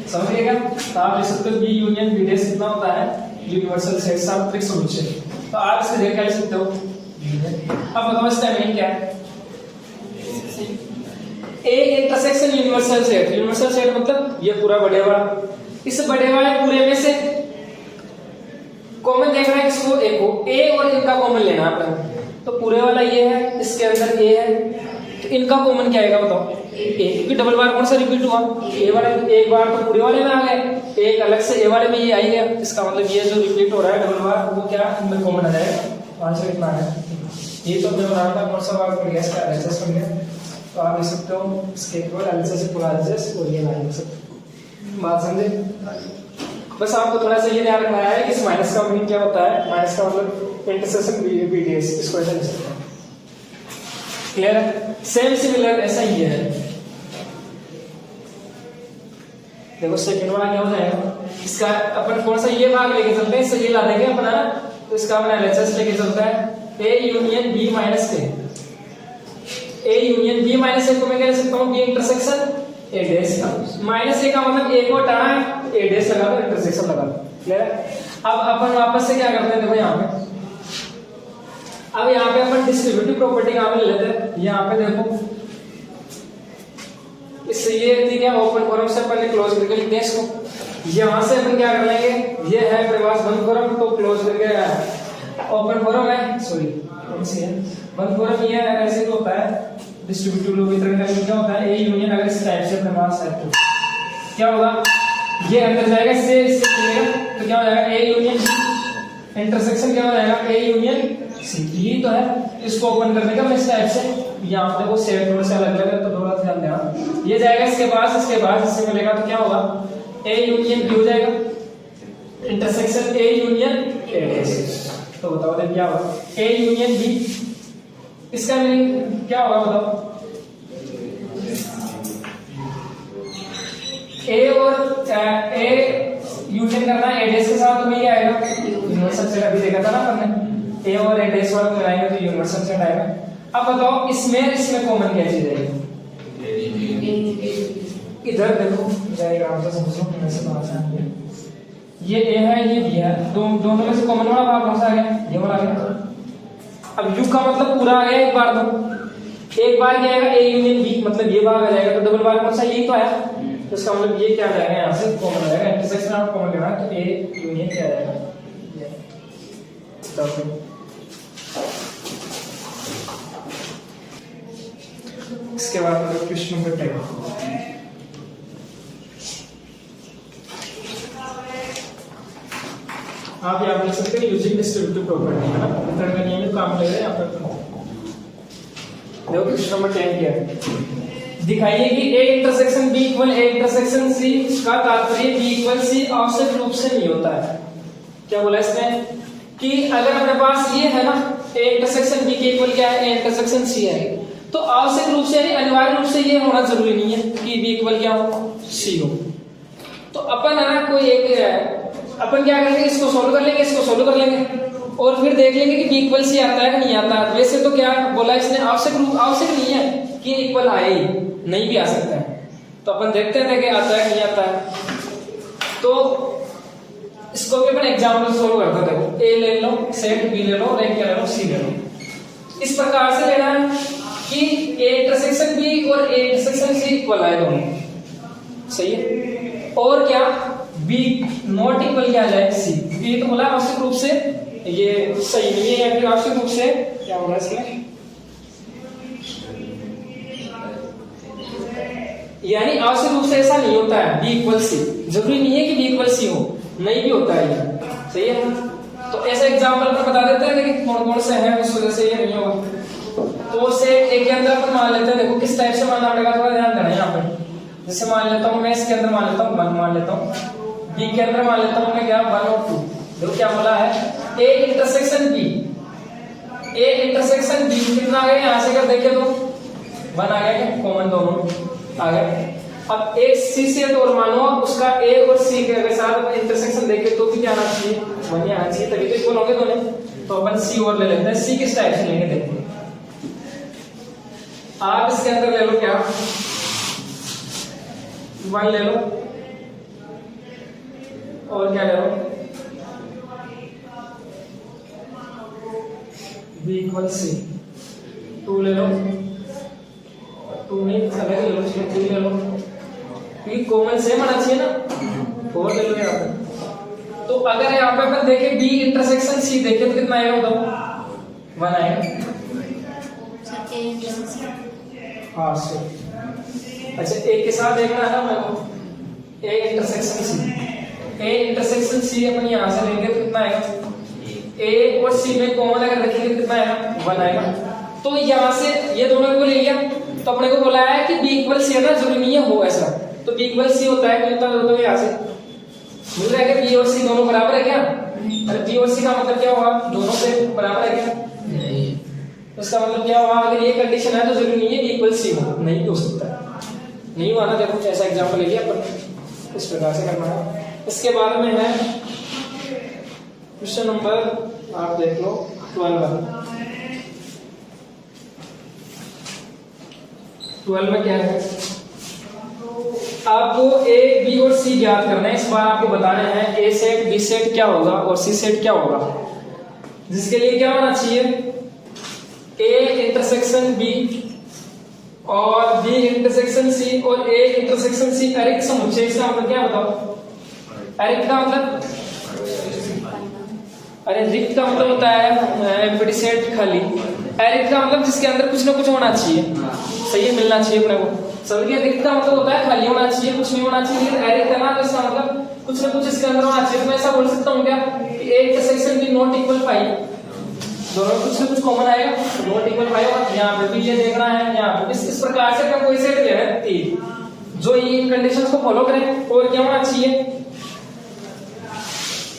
समझिएगा। तो आप लिख सकते हो बी यूनियन बी डैश कितना होता है, यूनिवर्सल सेट सार्वत्रिक समुच्चय। तो आप इससे देख क्या लिख सकते हो, अब बताओ इसका मीनिंग क्या है। A intersection universal set, universal set मतलब ये पूरा बड़े वाला, इस बड़े वाले पूरे में से कॉमन देखना है किसको, ए को, ए और इनका कॉमन लेना है अपन। तो पूरे वाला ये है, इसके अंदर ए है, तो इनका कॉमन क्या आएगा बताओ, ए, क्योंकि डबल बार कौन सा रिपीट हुआ, ए वाले एक बार तो पूरे वाले में आ गए, एक अलग से ए वाले में ये आई गया। इसका मतलब ये जो रिपीट हो रहा है डबल बार वो क्या इनमें कॉमन आ जाएगा। आंसर कितना है, ये तो हमने बनाया था कौन सा बार पड़ गया, इसका एलएचएस बन गया। तो आप लिख सकते हो इसके इक्वल एलएचएस से पूरा एलएचएस और ये लाइन लिख सकते हो। बात समझे, बस आपको थोड़ा सा ये ध्यान रखना है कि इस माइनस का मीनिंग क्या होता है, माइनस का मतलब इंटरसेक्शन बी डैश, इसको ऐसा लिख सकते हैं। क्लियर है, सेम सिमिलर ऐसा ही है। देखो सेकंड वाला क्या हो जाएगा, इसका अपन कौन सा ये भाग लेके चलते हैं, इससे ये ला देंगे अपना, तो इसका अपना एलएचएस लेके चलता है A union B minus A, A union B minus A को मैं क्या लिख सकता हूँ, बी इंटरसेक्शन ए डैश का, माइनस ए का मतलब ए को हटाना, ए डैश लगा दो, इंटरसेक्शन लगा दो। क्लियर है, अब अपन वापस से क्या करते हैं, देखो यहाँ पे, अब यहाँ पे अपन डिस्ट्रीब्यूटिव प्रॉपर्टी काम ले लेते हैं। यहाँ पे देखो इससे ये ठीक है, ओपन फॉरम से अपन ने क्लोज करके लिखते हैं इसको। यहाँ से अपन क्या कर लेंगे, ये है अपने पास बंद फॉरम, तो क्लोज करके ओपन फॉरम है, सॉरी कौन सी है, बंद फॉरम ये है, ऐसे तो होता है डिस्ट्रीब्यूटिव वितरण का क्या होता है, ए यूनियन अगर इस टाइप से अपने पास है तो क्या होगा, ये अंदर जाएगा, इससे मिलेगा तो क्या हो जाएगा, ए यूनियन इंटरसेक्शन क्या हो जाएगा, ए यूनियन सी। ये तो है, इसको ओपन करने का मैं इस टाइप से, यहाँ पे वो सेट थोड़ा सा अलग अलग है तो थोड़ा ध्यान देना। ये जाएगा इसके पास, इसके बाद इससे मिलेगा तो क्या होगा, ए यूनियन बी हो जाएगा, intersection A union A dash. तो बताओ देखिए क्या होगा, ए यूनियन बी, इसका मीनिंग क्या होगा बताओ, ए और ए यूनियन करना है ए डैश के साथ, तो ये आएगा यूनिवर्सल सेट, अभी देखा था ना हमने, ए और ए डैश वाला मिलाएंगे तो यूनिवर्सल सेट आएगा। अब बताओ इसमें कॉमन क्या चीज आएगी, इधर देखो डायग्राम तो समझो, ऐसे बात है, ये ए है ये बी है, दोनों में से कॉमन वाला भाग कौन सा आ गया, ये वाला आ गया। अब यू का मतलब पूरा आ गया एक बार, तो एक बार क्या आएगा, ए यूनियन बी मतलब ये भाग आ जाएगा, तो डबल बार कौन सा, यही तो आया, तो इसका मतलब ये क्या आ जाएगा, यहाँ से कॉमन आ जाएगा, इंटरसेक्शन आप कॉमन लेना है तो ए यूनियन क्या आ जाएगा, इसके बाद मतलब क्वेश्चन नंबर 10, आप यहाँ लिख सकते हैं यूजिंग डिस्ट्रीब्यूटिव प्रॉपर्टी, है ना, वितरण का नियम काम ले रहे हैं यहाँ पर। देखो क्वेश्चन नंबर 10 क्या है, दिखाइए कि A intersection B equal A intersection C का तात्पर्य बी इक्वल सी आवश्यक रूप से नहीं होता है। क्या बोला इसने कि अगर अपने पास ये है ना, ए इंटरसेक्शन बी के इक्वल क्या है, ए इंटरसेक्शन सी है, तो आवश्यक रूप से यानी अनिवार्य रूप से ये होना जरूरी नहीं है कि बी इक्वल क्या हो, सी हो। तो अपन है ना कोई एक, अपन क्या करेंगे, इसको सोल्व कर लेंगे, इसको सोल्व कर लेंगे और फिर देख लेंगे कि बी इक्वल सी आता है कि नहीं आता है। वैसे तो क्या बोला इसने, आवश्यक नहीं है कि इक्वल आए, नहीं भी आ सकता है, तो अपन देखते थे कि आता है कि नहीं आता है। तो इसको भी अपन एग्जाम्पल सोल्व करते थे, देखो ए ले लो, सेट बी ले लो और एक क्या ले लो, सी ले लो। इस प्रकार से लेना है कि ए इंटरसेक्शन बी और ए इंटरसेक्शन सी इक्वल आए दोनों, सही है, और क्या बी नॉट इक्वल क्या जाए सी। बी तो बोला आवश्यक रूप से ये सही नहीं है, या फिर आवश्यक रूप से क्या होगा इसमें, यानी आवश्यक रूप से ऐसा नहीं होता है बी इक्वल सी, जरूरी नहीं है कि बी इक्वल सी हो, नहीं भी होता है ये, सही है। तो ऐसे एग्जांपल पर बता देते हैं लेकिन कौन कौन से हैं, उस वजह से ये नहीं होगा। तो सेट ए के अंदर अपन मान लेते हैं, देखो किस टाइप से मानना पड़ेगा, थोड़ा ध्यान देना यहाँ पे। जैसे मान लेता हूँ मैं इसके अंदर मान लेता हूँ 1 मान लेता हूँ, बी के अंदर मान लेता हूँ मैं क्या 1 और 2। देखो क्या बोला है, A intersection B, A intersection B कितना आ गया यहाँ से अगर देखे तो 1 आ गया, कॉमन दोनों आ गए। अब एक सी सेट और मानो उसका ए और सी के साथ इंटरसेक्शन देखे तो भी क्या आना चाहिए 1 ही आना चाहिए, तभी तो इक्वल होंगे दोनों। तो अपन सी और ले लेते हैं, सी किस टाइप से लेंगे देखते हैं। आप इसके अंदर ले लो क्या 1 ले लो और क्या ले लो बी इक्वल सी, 2 ले लो, 2 नहीं अलग ले लो, 3 ले लो, क्योंकि कॉमन सेम आना चाहिए ना, 4 ले लो यहाँ पे। तो अगर यहाँ पे अपन देखें बी इंटरसेक्शन सी देखें तो कितना आएगा बताओ 1 आएगा। हाँ सर, अच्छा एक के साथ देखना है ना मेरे को, ए इंटरसेक्शन सी, ए इंटरसेक्शन सी अपन यहाँ से लेंगे तो कितना आएगा, ए और सी में कॉमन अगर रखेंगे तो कितना आएगा 1 आएगा। तो यहाँ से ये दोनों को ले लिया, तो अपने को बोला है कि बी इक्वल सी है ना, जरूरी नहीं है हो ऐसा, तो बी इक्वल सी होता है तो यहाँ से मिल रहा है कि बी और सी दोनों बराबर है क्या, अरे बी और सी का मतलब क्या हुआ, दोनों से बराबर है क्या, इसका मतलब क्या हुआ, अगर ये कंडीशन है तो जरूरी नहीं है बी इक्वल सी हो, नहीं भी हो सकता है, नहीं हुआ ना। देखो ऐसा एग्जांपल ले लिया अपन, इस प्रकार से करना है। इसके बाद में है क्वेश्चन नंबर आप देख लो 12 में क्या है, आपको ए बी और सी ज्ञात करना है। इस बार आपको बताना है ए सेट बी सेट क्या होगा और सी सेट क्या होगा, जिसके लिए क्या होना चाहिए ए इंटरसेक्शन बी और बी इंटरसेक्शन सी और ए इंटरसेक्शन सी अरिक्त समुच्चय। इसका मतलब क्या बताओ, अरिक्त का मतलब, अरे रिक्त का मतलब होता है एम्प्टी सेट खाली, अरिक्त का मतलब जिसके अंदर कुछ ना कुछ होना चाहिए, सही है, मिलना चाहिए अपने को, समझ गए। रिक्त का मतलब होता है खाली होना चाहिए, कुछ नहीं होना चाहिए, लेकिन अरिक्त है ना तो इसका मतलब कुछ ना कुछ इसके अंदर होना चाहिए। तो मैं ऐसा बोल सकता हूँ क्या कि A intersection B not equal 5, दोनों में कुछ ना कुछ कॉमन आएगा, नॉट इक्वल 5 और यहाँ पे भी ये देखना है, यहाँ पे इस प्रकार से अपना कोई सेट ले रहे हैं 3 जो ये कंडीशंस को फॉलो करें। और क्या होना चाहिए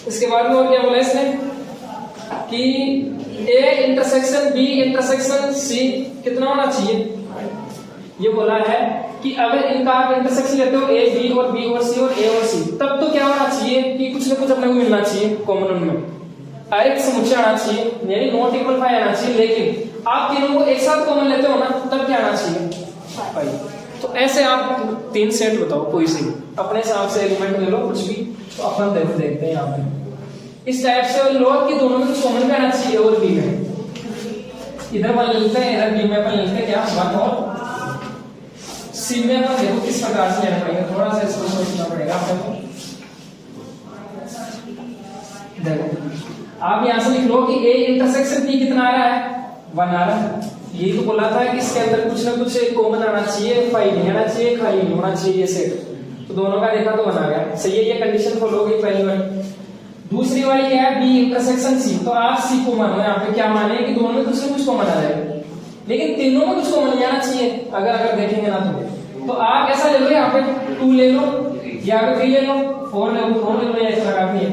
इसके बाद में, और क्या बोला इसने कि A intersection B intersection C कितना होना चाहिए, ये बोला है कि अगर इनका आप इंटरसेक्शन लेते हो ए बी और बी और सी और ए और सी, तब तो क्या होना चाहिए कि कुछ ना कुछ अपने को मिलना चाहिए कॉमन उनमें, अरिक्त समुच्चय आना चाहिए, यानी नॉट इक्वल 5 आना चाहिए। लेकिन आप तीनों को एक साथ कॉमन लेते हो ना, तब क्या आना चाहिए 5। तो ऐसे आप 3 सेट बताओ कोई से अपने हिसाब से एलिमेंट ले लो कुछ भी, तो अपन देखते हैं यहाँ पे इस टाइप से लो कि दोनों में कुछ कॉमन आना चाहिए और बी में, इधर 1 लेते हैं, इधर बी में अपन लेते हैं क्या 1 और सी में अपन देखो किस प्रकार से लेना पड़ेगा, थोड़ा सा इसको सोचना पड़ेगा आपको। देखो आप यहाँ से लिख लो कि ए इंटरसेक्शन बी कितना आ रहा है 1 आ रहा है, यही तो बोला था कि इसके अंदर कुछ ना कुछ कॉमन आना चाहिए, 5 नहीं आना चाहिए, खाली नहीं होना चाहिए ये सेट, तो दोनों का देखा तो 1 आ गया, सही है। ये कंडीशन फॉलो हो गई पहली वाली। दूसरी वाली क्या है बी इंटरसेक्शन सी, तो आप सी को मानो, यहाँ पे क्या माने कि दोनों में कुछ ना कुछ कॉमन आ जाएगा, लेकिन तीनों में कुछ कॉमन नहीं आना चाहिए अगर देखेंगे ना तो आप ऐसा ले लो, यहाँ पे 2 ले लो, यहाँ पे 3 ले लो, 4 ले लो, 4 ले लो, ऐसा काफी है,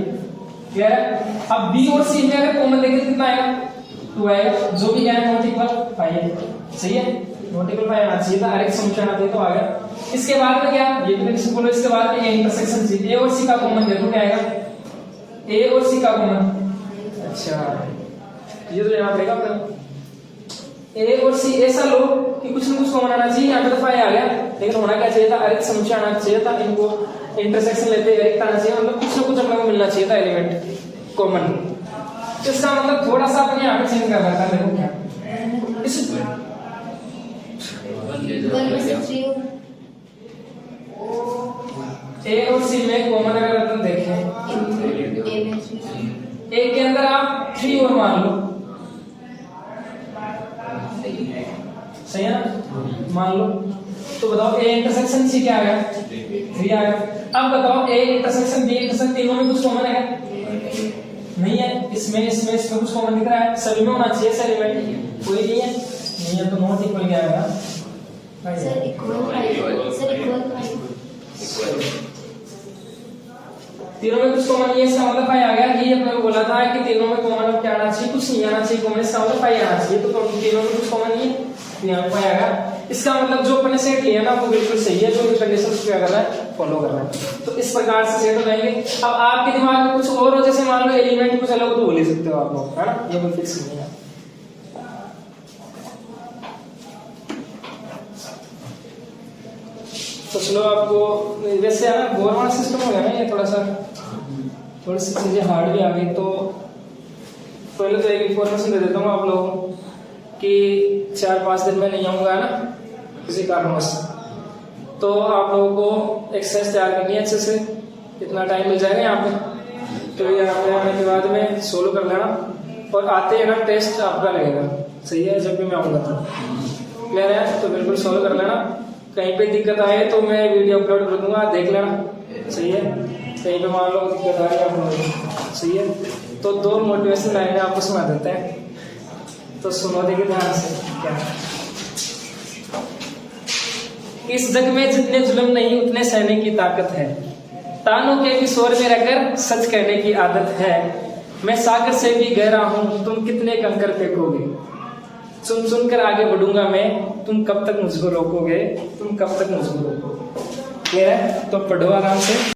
क्लियर है। अब बी और सी में अगर कॉमन देखें कितना आएगा 2 आएगा, जो भी क्या है नॉट इक्वल 5, सही है, नॉट इक्वल 5 आना चाहिए था, अरिक्त समुच्चय आना चाहिए तो आ गया। इसके बाद में क्या, ये भी किसी बोलो, इसके बाद में ए इंटरसेक्शन सी, ए और सी का कॉमन देखो क्या आएगा, ए और सी का कॉमन, अच्छा ये तो लेना पड़ेगा अपने, ए और सी ऐसा लो कि कुछ ना कुछ कॉमन आना चाहिए, यहाँ पे तो 5 आ गया, लेकिन होना क्या चाहिए था अरिक्त समुच्चय आना चाहिए था, इनको इंटरसेक्शन लेते अरिक्त आना चाहिए, मतलब कुछ ना कुछ अपने को मिलना चाहिए था एलिमेंट कॉमन। तो इसका मतलब थोड़ा सा अपने यहाँ पे चेंज कर रखा है, देखो क्या इस ए और सी में कॉमन अगर अपन देखें, ए के अंदर आप 3 और मान लो, सही है ना, मान लो, तो बताओ ए इंटरसेक्शन सी क्या आ गया 3 आ गया। अब बताओ ए इंटरसेक्शन बी इंटरसेक्शन तीनों में कुछ कॉमन है नहीं है, इसमें कुछ कॉमन दिख रहा है, सभी में होना चाहिए सर, एलिमेंट कोई नहीं है तो नॉट इक्वल क्या आएगा सर इक्वल तीनों में कुछ कॉमन नहीं है, इसका मतलब फाई आ गया। ये अपने को बोला था कि तीनों में कॉमन क्या आना चाहिए, कुछ नहीं आना चाहिए कॉमन, इसका मतलब फाई आना चाहिए। तो तीनों में कुछ कॉमन नहीं है, यहाँ पे फाई आ गया। इसका मतलब जो अपने सेट लिया ना वो बिल्कुल सही है, जो कंडीशन क्या कर रहा है, फॉलो कर रहा है। तो इस प्रकार से सेट हो जाएंगे। अब आपके दिमाग में कुछ और हो, जैसे मान लो एलिमेंट कुछ अलग तो बोल ही सकते हो आप लोग, है ना, ये कोई फिक्स नहीं है। तो चलो आपको वैसे है ना बोर वाला सिस्टम हो गया ना, ये थोड़ी सी चीजें हार्ड भी आ गई। तो पहले तो एक इन्फॉर्मेशन दे देता हूँ आप लोगों को कि 4-5 दिन में नहीं आऊंगा ना किसी कारणवश, तो आप लोगों को एक्सरसाइज तैयार करनी है अच्छे से। इतना टाइम मिल जाएगा यहाँ पे, तो यहाँ पे आने के बाद में सोल्व कर लेना, और आते हैं ना टेस्ट आपका लगेगा, सही है, जब भी मैं आऊंगा तो क्लियर है। तो बिल्कुल सोल्व कर लेना, कहीं पे दिक्कत आए तो मैं वीडियो अपलोड कर दूंगा, देख लेना, सही है। कहीं पे मान लो दिक्कत आ रही है अपलोड, सही है। तो 2 मोटिवेशन लाइनें आपको सुना देते हैं, तो सुनो देखिए ध्यान से। क्या इस जग में जितने जुल्म नहीं उतने सहने की ताकत है, तानों के भी शोर में रहकर सच कहने की आदत है, मैं सागर से भी गहरा हूं तुम कितने कंकर फेंकोगे, सुन सुनकर आगे बढ़ूंगा मैं, तुम कब तक मुझको रोकोगे, तुम कब तक मुझको रोकोगे। क्लियर है, तो पढ़ो आराम से।